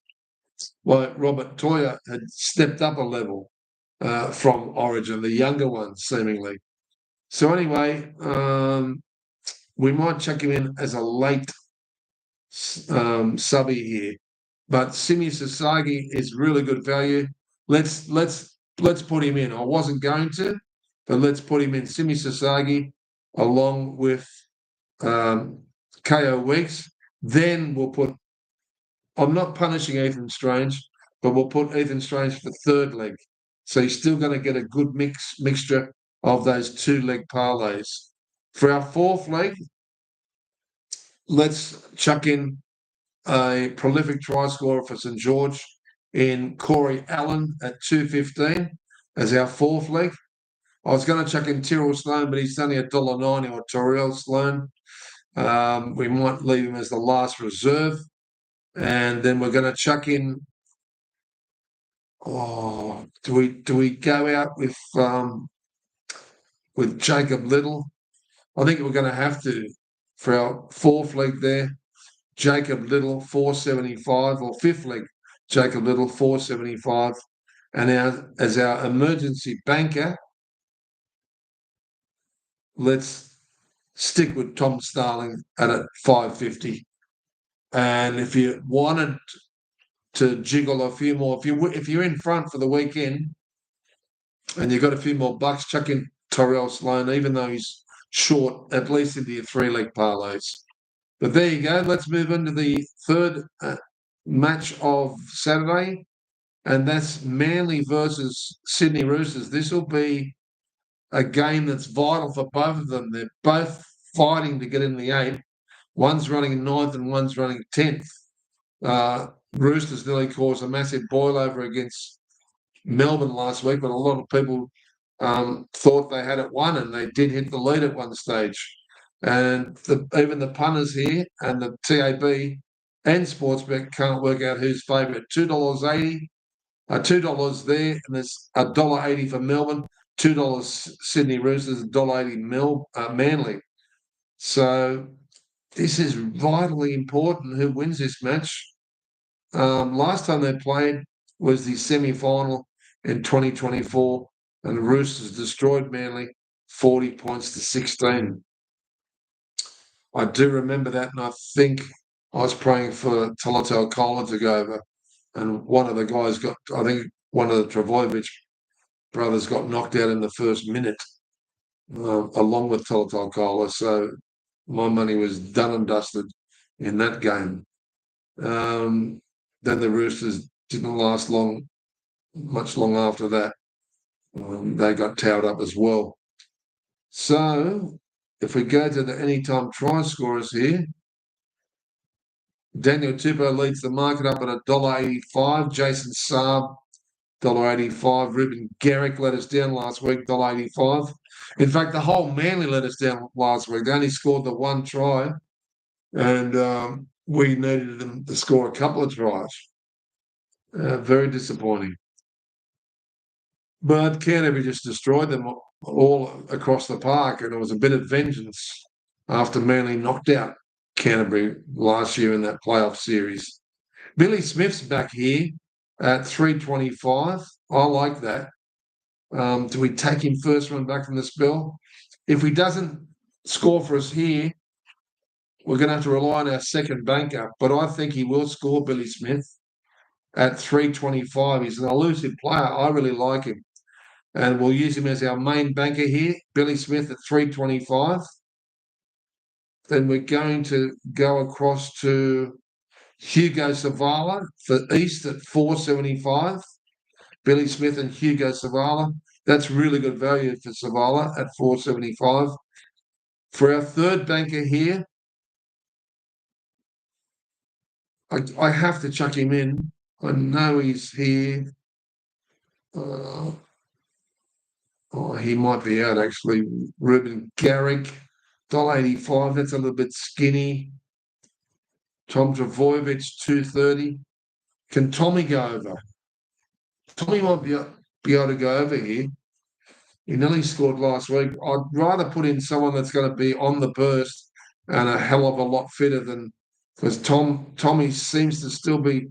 Speaker 1: like Robert Toya, had stepped up a level from Origin, the younger ones, seemingly. So anyway, we might chuck him in as a late subby here. But Simi Sasagi is really good value. Let's put him in. I wasn't going to, but let's put him in. Simi Sasagi along with KO Weeks. Then we'll put. I'm not punishing Ethan Strange, but we'll put Ethan Strange for third leg. So he's still going to get a good mixture of those 2-leg parlays. For our fourth leg, let's chuck in a prolific try scorer for St George in Corey Allen at 215 as our fourth leg. I was going to chuck in Tyrrell Sloan, but he's only $1.90, or Tyrrell Sloan. We might leave him as the last reserve. And then we're going to chuck in. Oh, do we go out with Jacob Little? I think we're going to have to for our fourth leg there. Jacob Little, 475, or fifth leg, Jacob Little, 475. And as our emergency banker, let's stick with Tom Starling at a 550. And if you wanted to jiggle a few more, if you're in front for the weekend and you've got a few more bucks, chuck in Tyrrell Sloan, even though he's short, at least into your 3-leg parlays. But there you go. Let's move into the third match of Saturday, and that's Manly versus Sydney Roosters. This will be a game that's vital for both of them. They're both fighting to get in the 8. One's running 9th and one's running 10th. Roosters nearly caused a massive boil over against Melbourne last week, but a lot of people thought they had it won, and they did hit the lead at one stage. And even the punters here and the TAB and Sportsbet can't work out who's favourite. $2.80, $2 there, and there's $1.80 for Melbourne, $2 Sydney Roosters, $1.80 Manly. So this is vitally important who wins this match. Last time they played was the semi-final in 2024, and the Roosters destroyed Manly 40 points to 16. I do remember that, and I think I was praying for Tolotau Kola to go over, and one of the guys I think one of the Travojevic brothers got knocked out in the first minute, along with Tolotau Kola. So my money was done and dusted in that game. then the Roosters didn't last much long after that. They got towed up as well. So if we go to the anytime try scorers here, Daniel Tupou leads the market up at $1.85. Jason Saab, $1.85. Ruben Garrick let us down last week, $1.85. In fact, the whole Manly let us down last week. They only scored the one try, and we needed them to score a couple of tries. Very disappointing. But Canterbury just destroyed them all across the park, and it was a bit of vengeance after Manly knocked out Canterbury last year in that playoff series. Billy Smith's back here at 3.25. I like that. Do we take him first one back from the spell? If he doesn't score for us here, we're going to have to rely on our second banker. But I think he will score, Billy Smith, at 3.25. He's an elusive player. I really like him. And we'll use him as our main banker here, Billy Smith at 3.25. Then we're going to go across to Hugo Savala for East at 4.75. Billy Smith and Hugo Savala. That's really good value for Savala at 4.75. For our third banker here, I have to chuck him in. I know he's here. He might be out actually. Ruben Garrick, $1.85. That's a little bit skinny. Tom Travojevic, 2.30. Can Tommy go over? Tommy might be able to go over here. He nearly scored last week. I'd rather put in someone that's going to be on the burst and a hell of a lot fitter than, because Tommy seems to still be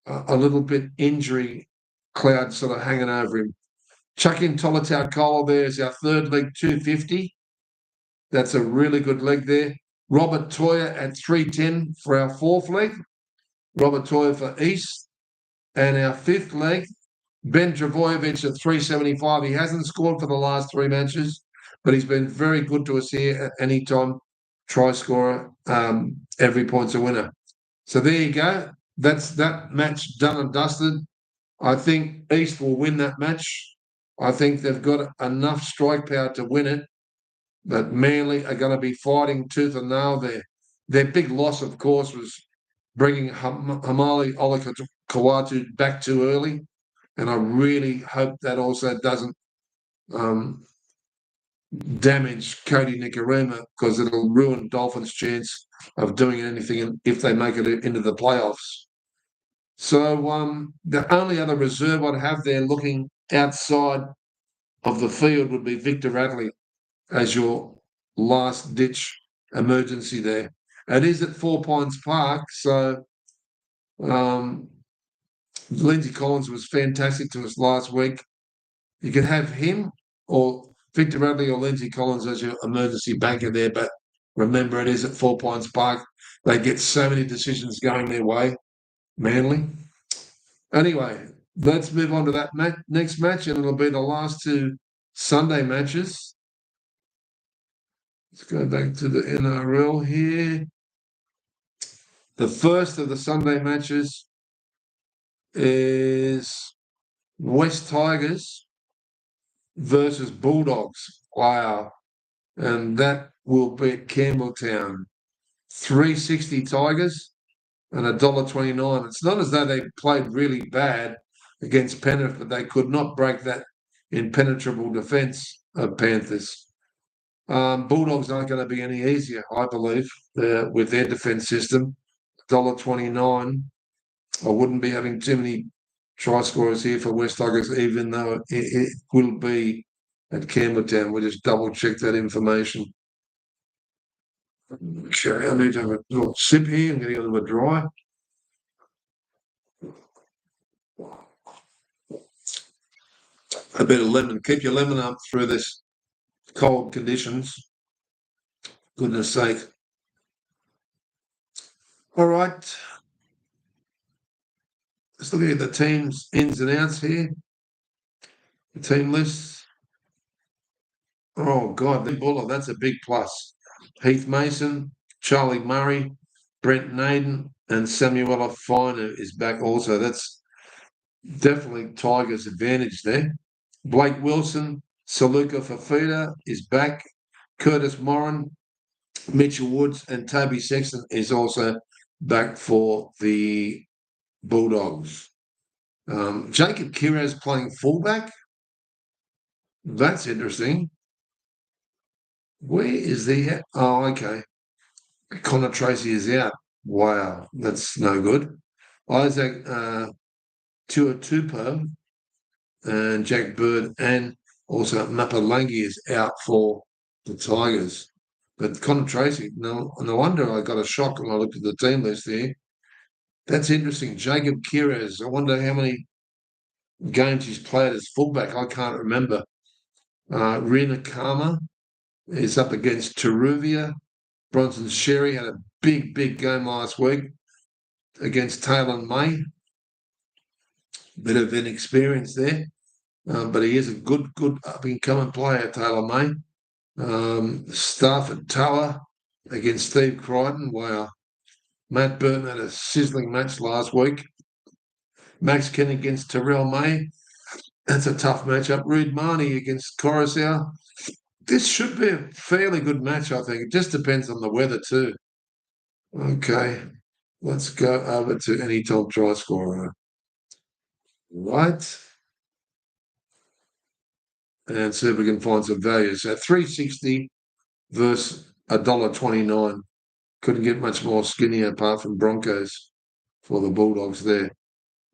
Speaker 1: a little bit injury cloud sort of hanging over him. Chuck in Tolutau Kola there as our third leg, 250. That's a really good leg there. Robert Toya at 310 for our fourth leg. Robert Toya for East. And our fifth leg, Ben Travojevic at 375. He hasn't scored for the last three matches, but he's been very good to us here at any time. Try scorer, every point's a winner. So there you go. That's that match done and dusted. I think East will win that match. I think they've got enough strike power to win it, but Manly are going to be fighting tooth and nail there. Their big loss, of course, was bringing Hamali Olakau'atu back too early, and I really hope that also doesn't damage Cody Nikorima, because it'll ruin Dolphins' chance of doing anything if they make it into the playoffs. So the only other reserve I'd have there looking outside of the field would be Victor Radley as your last-ditch emergency there. It is at 4 Pines Park, so Lindsay Collins was fantastic to us last week. You can have him or Victor Radley or Lindsay Collins as your emergency banker there, but remember, it is at 4 Pines Park. They get so many decisions going their way, Manly. Anyway, let's move on to that next match, and it'll be the last two Sunday matches. Let's go back to the NRL here. The first of the Sunday matches is West Tigers versus Bulldogs. Wow. And that will be at Campbelltown. 360 Tigers and $1.29. It's not as though they played really bad against Penrith, but they could not break that impenetrable defence of Panthers. Bulldogs aren't going to be any easier, I believe, with their defence system. $1.29. I wouldn't be having too many try scorers here for West Tigers, even though it will be at Campbelltown. We'll just double check that information. Okay, I need to have a little sip here. I'm getting a little bit dry. A bit of lemon. Keep your lemon up through this cold conditions. Goodness sake. All right. Just looking at the team's ins and outs here. The team lists. Oh, God, the Buller, that's a big plus. Heath Mason, Charlie Murray, Brent Naden, and Samuela Finer is back also. That's definitely Tigers' advantage there. Blake Wilson, Saluka Fafita is back. Curtis Moran, Mitchell Woods, and Toby Sexton is also back for the Bulldogs. Jacob Kiraz playing fullback. That's interesting. Where is he at? Oh, okay. Connor Tracy is out. Wow, that's no good. Isaac Tuatupo and Jack Bird and also Mapalangi is out for the Tigers. But Connor Tracy, no wonder I got a shock when I looked at the team list there. That's interesting. Jacob Kiraz. I wonder how many games he's played as fullback. I can't remember. Rena Kama is up against Teruvia. Bronson Sherry had a big game last week against Taylor May. Bit of inexperience there, but he is a good up-and-coming player, Taylor May. Stafford Tower against Steve Crichton. Wow. Matt Burton had a sizzling match last week. Max Ken against Terrell May. That's a tough matchup. Reed Marnie against Coruscant. This should be a fairly good match, I think. It just depends on the weather too. Okay, let's go over to anytime try scorer. Right. And see if we can find some value. So 360 versus $1.29. Couldn't get much more skinnier apart from Broncos for the Bulldogs there.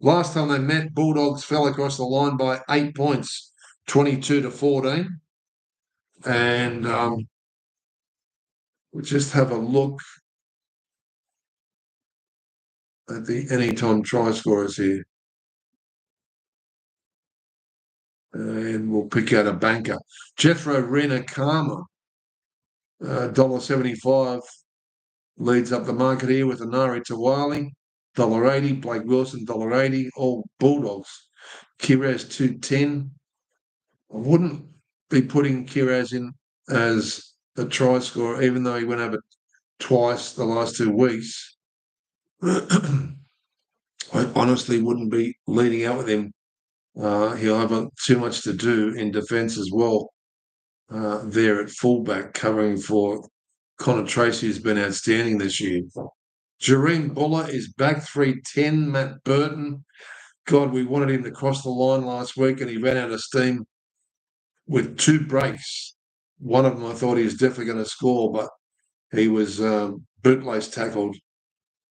Speaker 1: Last time they met, Bulldogs fell across the line by 8 points, 22-14. And we'll just have a look at the anytime try scorers here. And we'll pick out a banker. Jethro Renakama, $1.75, leads up the market here with Anari Tawali, $1.80, Blake Wilson, $1.80, all Bulldogs. Kiraz, $2.10. I wouldn't be putting Kiraz in as a try scorer, even though he went over twice the last 2 weeks. I honestly wouldn't be leading out with him. He'll have too much to do in defence as well. There at fullback, covering for Connor Tracy, who's been outstanding this year. Jareem Buller is back, 310. Matt Burton, God, we wanted him to cross the line last week, and he ran out of steam with 2 breaks. One of them I thought he was definitely going to score, but he was bootlace tackled,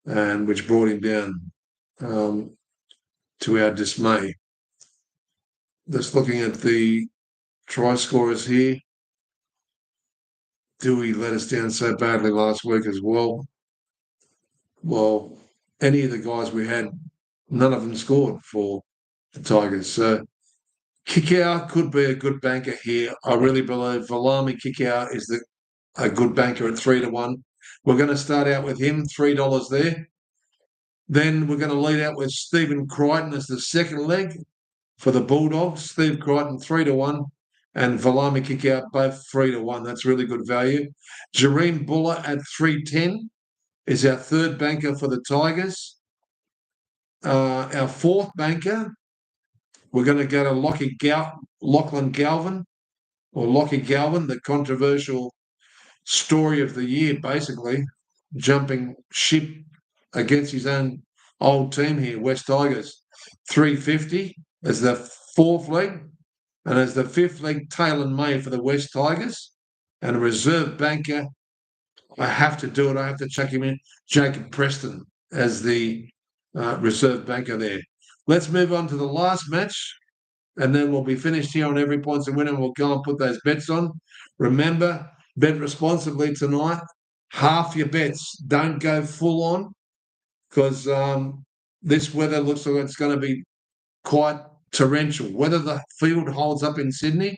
Speaker 1: and which brought him down to our dismay. Just looking at the try scorers here. Dewey let us down so badly last week as well. Well, any of the guys we had, none of them scored for the Tigers. So Kikau could be a good banker here. I really believe Valami Kikau is a good banker at 3-1. We're going to start out with him, $3 there. Then we're going to lead out with Stephen Crichton as the second leg for the Bulldogs. Steve Crichton, 3-1. And Valami Kikau, both 3-1. That's really good value. Jareem Buller at 310 is our third banker for the Tigers. Our fourth banker, we're going to go to Lachlan Galvin, or Lockie Galvin, the controversial story of the year, basically, jumping ship against his own old team here, West Tigers. 350 as the fourth leg, and as the fifth leg, Taylor May for the West Tigers, and a reserve banker. I have to do it. I have to chuck him in. Jacob Preston as the reserve banker there. Let's move on to the last match, and then we'll be finished here on Every Points a Winner, and we'll go and put those bets on. Remember, bet responsibly tonight. Half your bets. Don't go full on, because this weather looks like it's going to be quite torrential. Whether the field holds up in Sydney,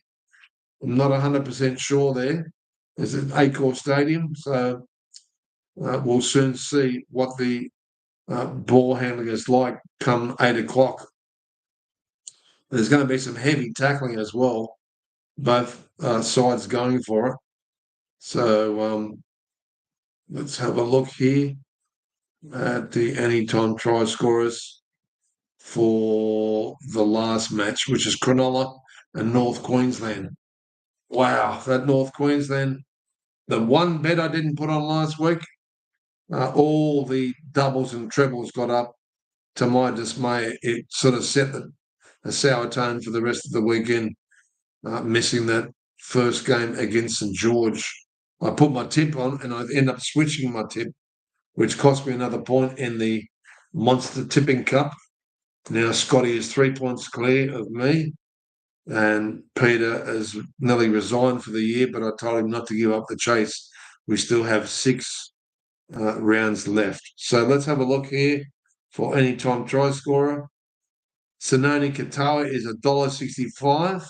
Speaker 1: I'm not 100% sure there. It's at Accor Stadium, so we'll soon see what the ball handling is like come 8 o'clock. There's going to be some heavy tackling as well, both sides going for it. So let's have a look here. at the anytime try scorers for the last match, which is Cronulla and North Queensland. Wow, that North Queensland, the one bet I didn't put on last week, all the doubles and trebles got up. To my dismay, it sort of set a sour tone for the rest of the weekend, missing that first game against St George. I put my tip on and I end up switching my tip, which cost me another point in the Monster Tipping Cup. Now Scotty is 3 points clear of me, and Peter has nearly resigned for the year, but I told him not to give up the chase. We still have 6 rounds left. So let's have a look here for anytime try scorer. Sinoni Katoa is $1.65.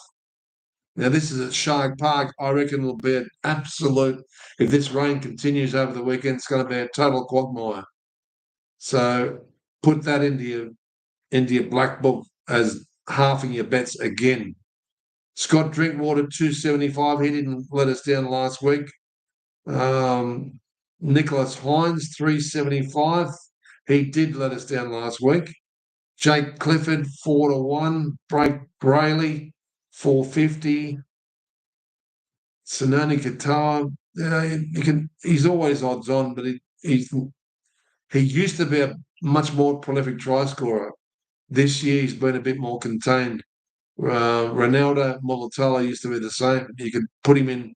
Speaker 1: Now, this is at Shark Park. I reckon it'll be an absolute, if this rain continues over the weekend, it's going to be a total quagmire. So put that into your black book as halving your bets again. Scott Drinkwater, 275. He didn't let us down last week. Nicholas Hines, 375. He did let us down last week. Jake Clifford, 4-1. Blake Brayley, 450. Sinoni Katoa, he's always odds on, but he used to be a much more prolific try scorer. This year he's been a bit more contained. Ronaldo Mulatalo used to be the same. You could put him in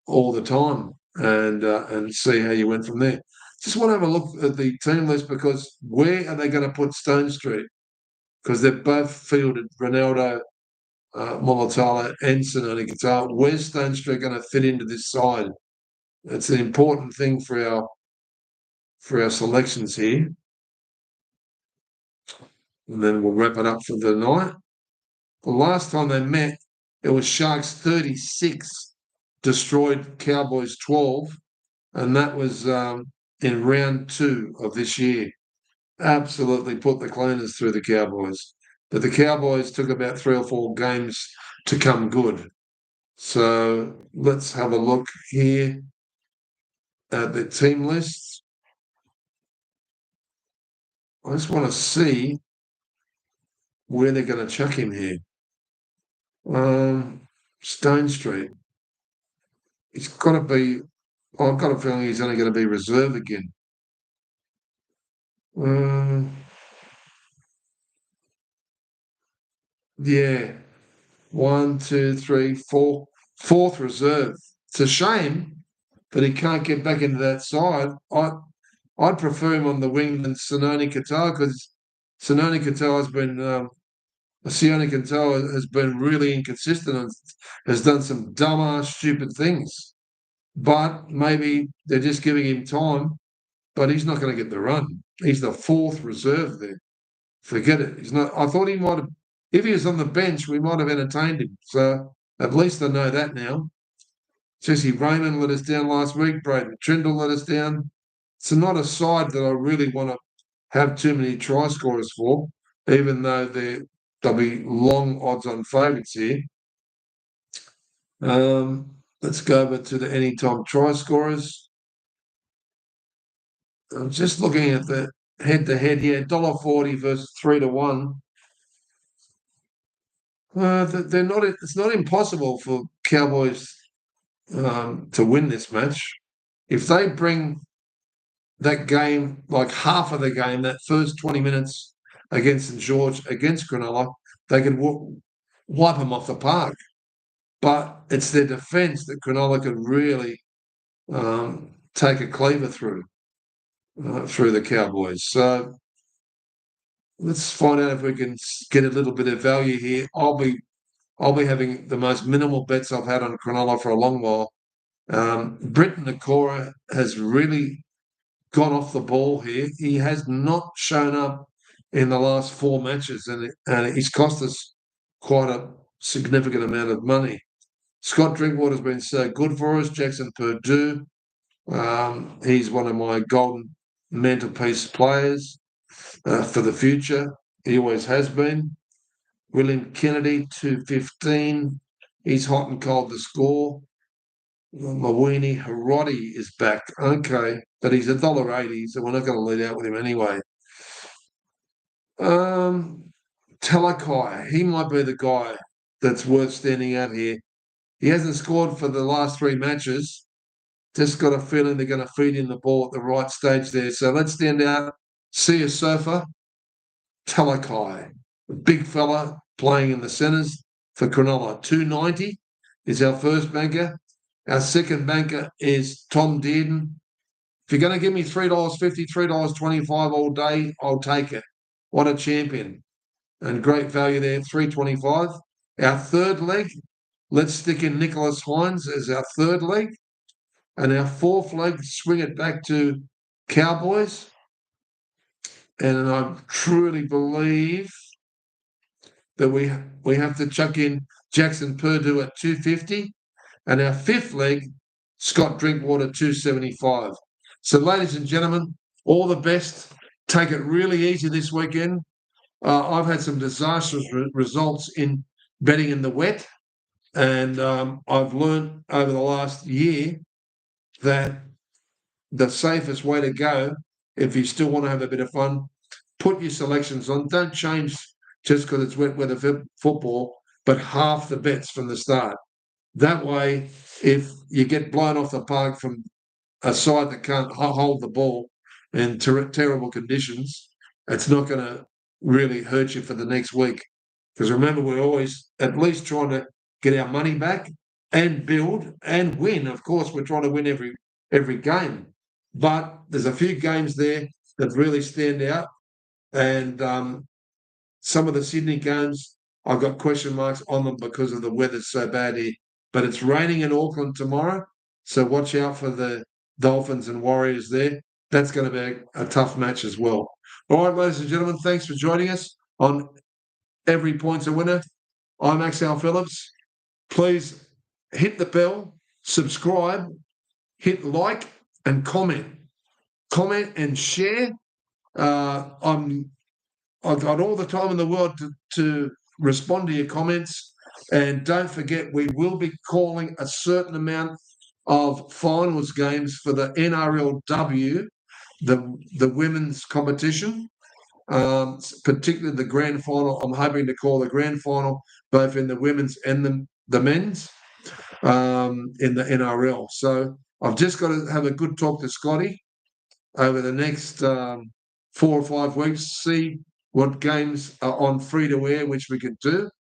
Speaker 1: all the time and see how you went from there. Just want to have a look at the team list because where are they going to put Stone Street? Because they've both fielded Ronaldo, Mulatalo and Sinoni Katoa. Where's Stone Street going to fit into this side? It's an important thing for our selections here. And then we'll wrap it up for the night. The last time they met, it was Sharks 36 destroyed Cowboys 12, and that was in round 2 of this year. Absolutely put the cleaners through the Cowboys. But the Cowboys took about 3 or 4 games to come good. So let's have a look here at the team lists. I just want to see where they're going to chuck him here. Stone Street. He's got to be. I've got a feeling he's only going to be reserve again. Yeah, 1, 2, 3, 4, fourth reserve. It's a shame that he can't get back into that side. I'd prefer him on the wing than Sinoni Katoa because Sinoni Katoa has been Sione Katoa has been really inconsistent and has done some dumb stupid things. But maybe they're just giving him time, but he's not going to get the run. He's the 4th reserve there. Forget it. He's not. I thought he might have, if he was on the bench, we might have entertained him. So at least I know that now. Jesse Raymond let us down last week. Braden Trindle let us down. It's not a side that I really want to have too many try scorers for, even though they'll be long odds on favourites here. Let's go over to the anytime try scorers. I'm just looking at the head-to-head here, $1.40 versus 3-1. They're not. It's not impossible for Cowboys to win this match if they bring that game, like half of the game, that first 20 minutes against St George, against Cronulla, they can wipe them off the park. But it's their defence that Cronulla could really take a cleaver through the Cowboys. So let's find out if we can get a little bit of value here. I'll be having the most minimal bets I've had on Cronulla for a long while. Britton Nakora has really gone off the ball here. He has not shown up in the last 4 matches, and he's cost us quite a significant amount of money. Scott Drinkwater's been so good for us. Jackson Purdue, he's one of my golden mantelpiece players for the future. He always has been. William Kennedy, 215. He's hot and cold to score. Mawini Hiroti is back. Okay, but he's $1.80, so we're not going to lead out with him anyway. Talakai, he might be the guy that's worth standing out here. He hasn't scored for the last 3 matches. Just got a feeling they're going to feed in the ball at the right stage there. So let's stand out. See a surfer. Talakai, a big fella playing in the centres for Cronulla. 290 is our first banker. Our second banker is Tom Dearden. If you're going to give me $3.50, $3.25 all day, I'll take it. What a champion. And great value there, $3.25. Our third leg, let's stick in Nicholas Hines as our third leg. And our fourth leg, swing it back to Cowboys. And I truly believe that we have to chuck in Jackson Purdue at 250. And our fifth leg, Scott Drinkwater, 275. So, ladies and gentlemen, all the best. Take it really easy this weekend. I've had some disastrous results in betting in the wet. And I've learned over the last year that the safest way to go, if you still want to have a bit of fun, put your selections on. Don't change just because it's wet weather football, but half the bets from the start. That way, if you get blown off the park from a side that can't hold the ball in terrible conditions, it's not going to really hurt you for the next week. Because remember, we're always at least trying to get our money back and build and win. Of course, we're trying to win every game, but there's a few games there that really stand out. And some of the Sydney games, I've got question marks on them because of the weather's so bad here. But it's raining in Auckland tomorrow, so watch out for the Dolphins and Warriors there. That's going to be a tough match as well. All right, ladies and gentlemen, thanks for joining us on Every Point's a Winner. I'm Axel Phillips. Please hit the bell, subscribe, hit like and comment. Comment and share. I've got all the time in the world to respond to your comments. And don't forget, we will be calling a certain amount of finals games for the NRLW, the women's competition, particularly the grand final. I'm hoping to call the grand final both in the women's and the men's in the NRL. So I've just got to have a good talk to Scotty over the next 4 or 5 weeks, see what games are on free-to-air, which we could do,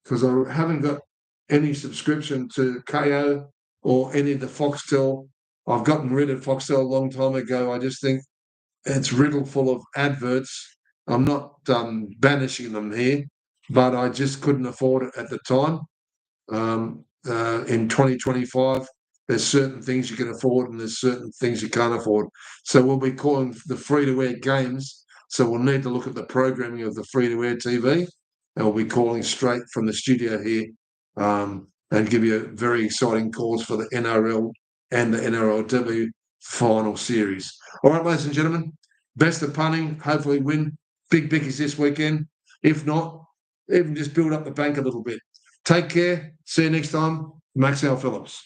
Speaker 1: because I haven't got any subscription to KO or any of the Foxtel. I've gotten rid of Foxtel a long time ago. I just think it's riddled full of adverts. I'm not banishing them here, but I just couldn't afford it at the time. In 2025, there's certain things you can afford and there's certain things you can't afford. So we'll be calling the free-to-air games. So we'll need to look at the programming of the free-to-air TV, and we'll be calling straight from the studio here and give you very exciting calls for the NRL and the NRLW final series. All right, ladies and gentlemen, best of punting. Hopefully win big bickies this weekend. If not, even just build up the bank a little bit. Take care. See you next time. Maxwell Phillips.